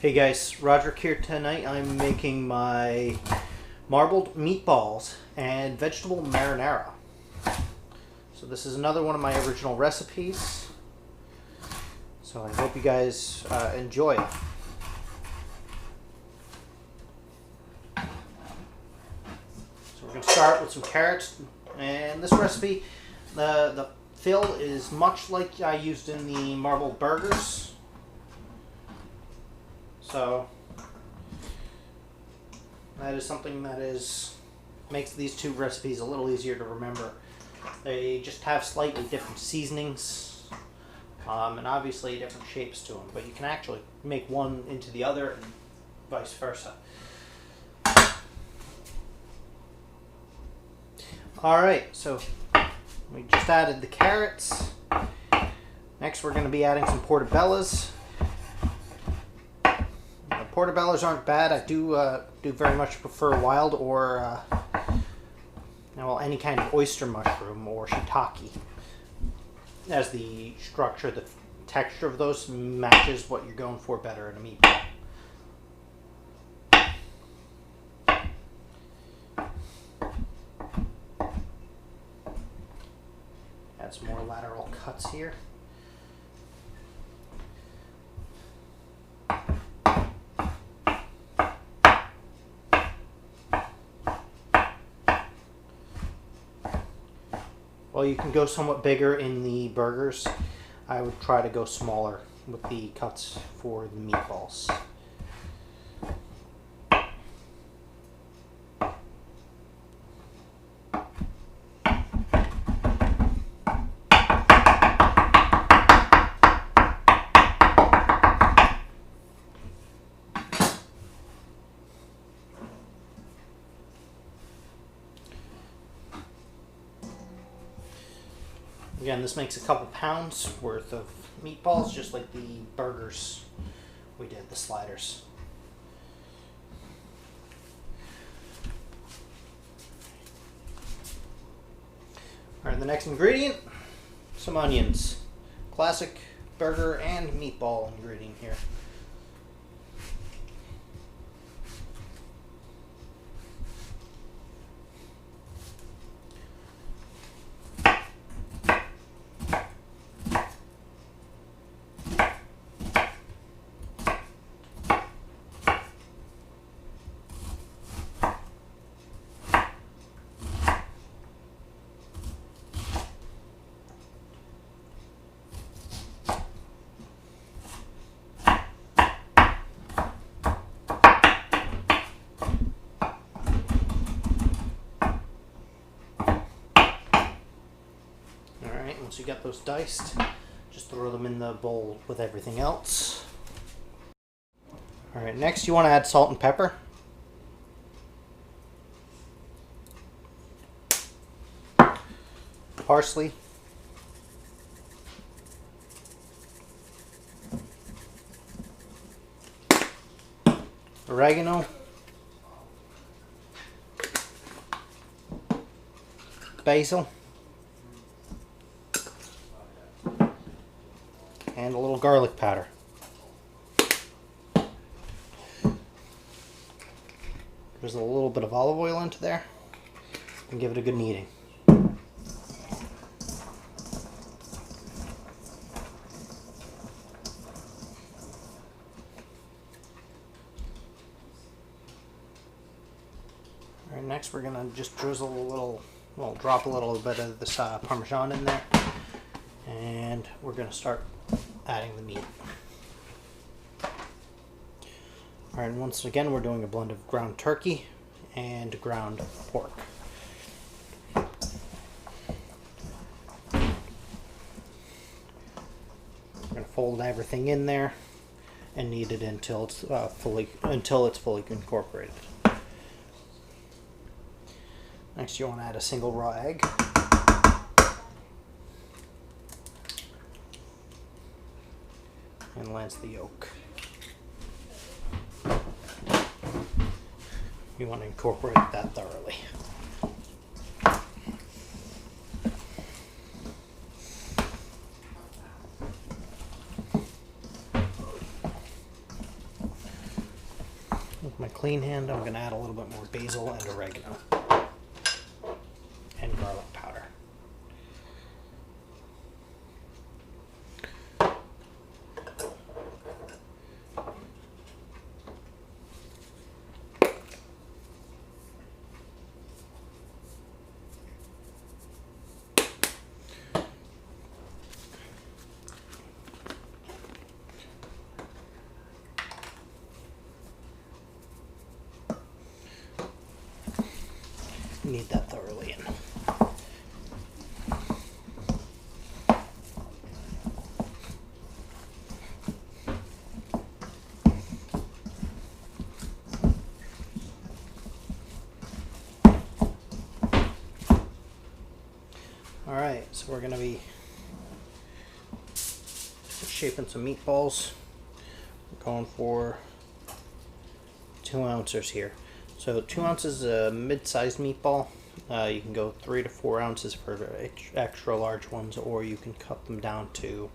Hey guys, Roderick here. Tonight I'm making my marbled meatballs and vegetable marinara. So this is another one of my original recipes. So I hope you guys enjoy it. So we're going to start with some carrots, and this recipe, the fill is much like I used in the marbled burgers. So that is something that makes these two recipes a little easier to remember. They just have slightly different seasonings and obviously different shapes to them, but you can actually make one into the other and vice versa. Alright, so we just added the carrots. Next we're going to be adding some portobellos. Portobellos aren't bad. I do very much prefer wild or well, any kind of oyster mushroom or shiitake, as the structure, the texture of those matches what you're going for better in a meatball. Add some more lateral cuts here. Well, you can go somewhat bigger in the burgers. I would try to go smaller with the cuts for the meatballs. Again, this makes a couple pounds worth of meatballs, just like the burgers we did, the sliders. Alright, the next ingredient, some onions. Classic burger and meatball ingredient here. Once you get those diced, just throw them in the bowl with everything else. Alright, next you want to add salt and pepper. Parsley. Oregano. Basil. And a little garlic powder. There's a little bit of olive oil into there, and give it a good kneading. Alright, next we're gonna just drizzle a little, well, drop a little bit of this Parmesan in there, and we're gonna start adding the meat. Alright, and once again we're doing a blend of ground turkey and ground pork. We're going to fold everything in there and knead it until it's fully incorporated. Next you want to add a single raw egg. And lance the yolk. You want to incorporate that thoroughly. With my clean hand, I'm going to add a little bit more basil and oregano and garlic powder. Knead that thoroughly in. Alright, so we're going to be shaping some meatballs. We're going for 2 ounces here. So 2 ounces a mid-sized meatball. You can go 3 to 4 ounces for extra large ones, or you can cut them down to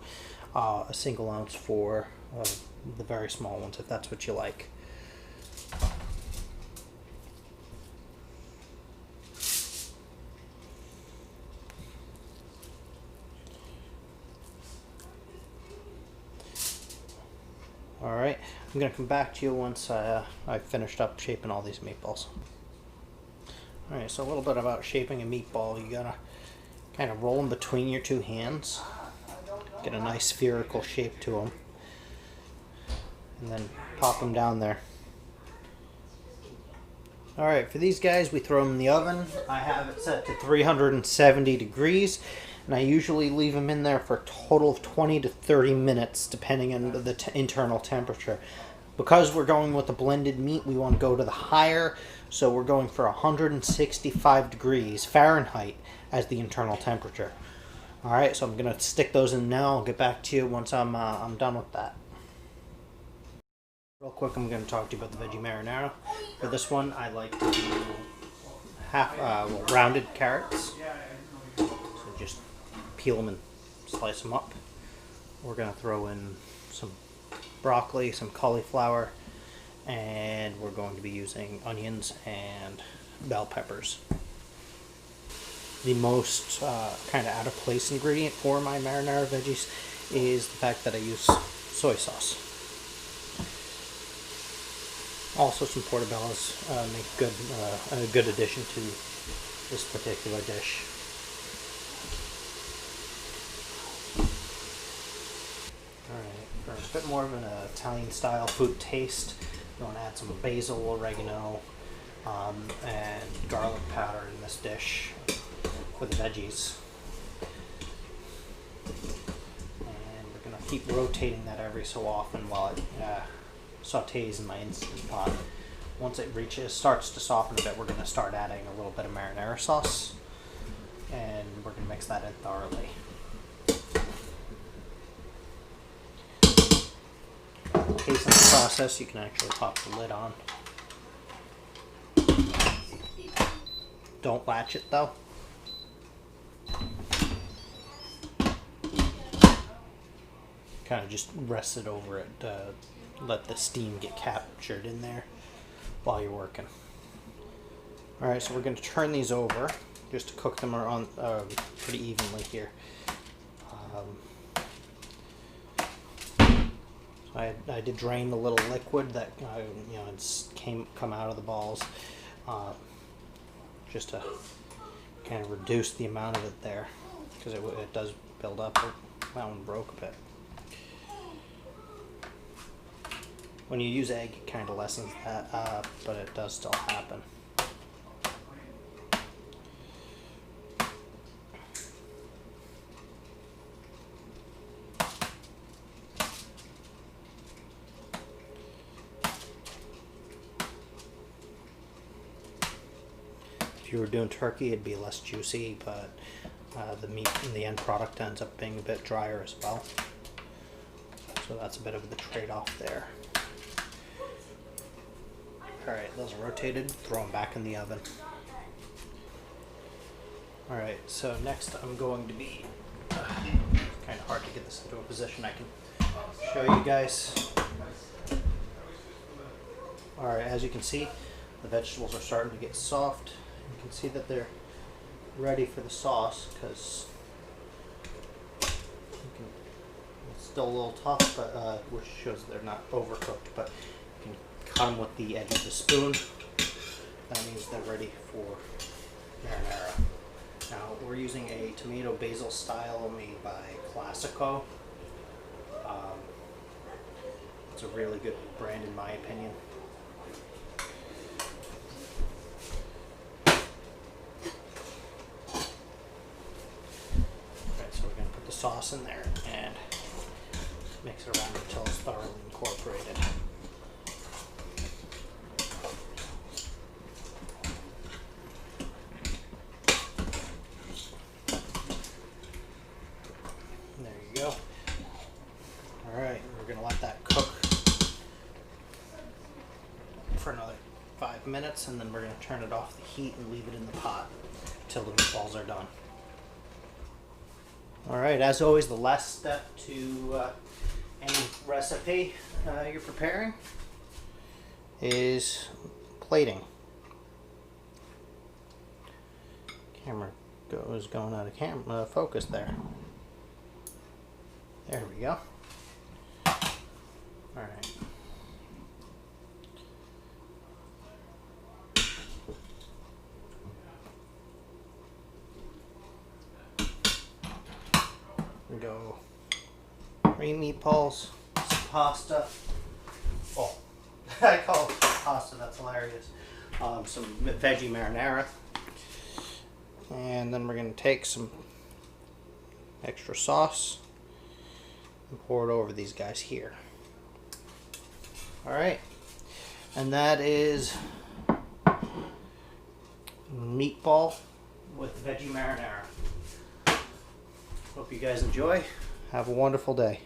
a single ounce for the very small ones, if that's what you like. Alright, I'm going to come back to you once I've finished up shaping all these meatballs. Alright, so a little bit about shaping a meatball. You gotta kind of roll them between your 2 hands. Get a nice spherical shape to them. And then pop them down there. Alright, for these guys, we throw them in the oven. I have it set to 370 degrees. And I usually leave them in there for a total of 20 to 30 minutes, depending on the internal temperature. Because we're going with a blended meat, we want to go to the higher, so we're going for 165 degrees Fahrenheit as the internal temperature. Alright, so I'm going to stick those in now. I'll get back to you once I'm done with that. Real quick, I'm going to talk to you about the Veggie Marinara. For this one, I like to do rounded carrots. So just peel them and slice them up. We're going to throw in some broccoli, some cauliflower, and we're going to be using onions and bell peppers. The most kind of out of place ingredient for my marinara veggies is the fact that I use soy sauce. Also, some portobellos make a good addition to this particular dish. For a bit more of an Italian-style food taste, you want to add some basil, oregano, and garlic powder in this dish for the veggies. And we're going to keep rotating that every so often while it sautés in my Instant Pot. Once it starts to soften a bit, we're going to start adding a little bit of marinara sauce, and we're going to mix that in thoroughly. In case in the process, you can actually pop the lid on. Don't latch it though. Kind of just rest it over it. Let the steam get captured in there while you're working. Alright, so we're going to turn these over just to cook them around pretty evenly here. I did drain the little liquid that it's come out of the balls, just to kind of reduce the amount of it there, because it does build up. That one broke a bit. When you use egg, it kind of lessens that up, but it does still happen. If you were doing turkey, it'd be less juicy, but the meat in the end product ends up being a bit drier as well. So that's a bit of the trade-off there. Alright, those are rotated, throw them back in the oven. Alright, so next I'm going to be, kind of hard to get this into a position I can show you guys. Alright, as you can see, the vegetables are starting to get soft. You can see that they're ready for the sauce because it's still a little tough, but which shows they're not overcooked. But you can cut them with the edge of the spoon. That means they're ready for marinara. Now we're using a tomato basil style made by Classico. It's a really good brand in my opinion. Alright, so we're going to put the sauce in there and mix it around until it's thoroughly incorporated. There you go. Alright, we're going to let that cook for another 5 minutes, and then we're going to turn it off the heat and leave it in the pot till the meatballs are done. Alright, as always, the last step to any recipe you're preparing is plating. Camera goes going out of focus there. There we go. Alright. We go 3 meatballs, some pasta. Oh, I call it pasta, that's hilarious. Some veggie marinara. And then we're going to take some extra sauce and pour it over these guys here. Alright, and that is meatball with veggie marinara. Hope you guys enjoy. Have a wonderful day.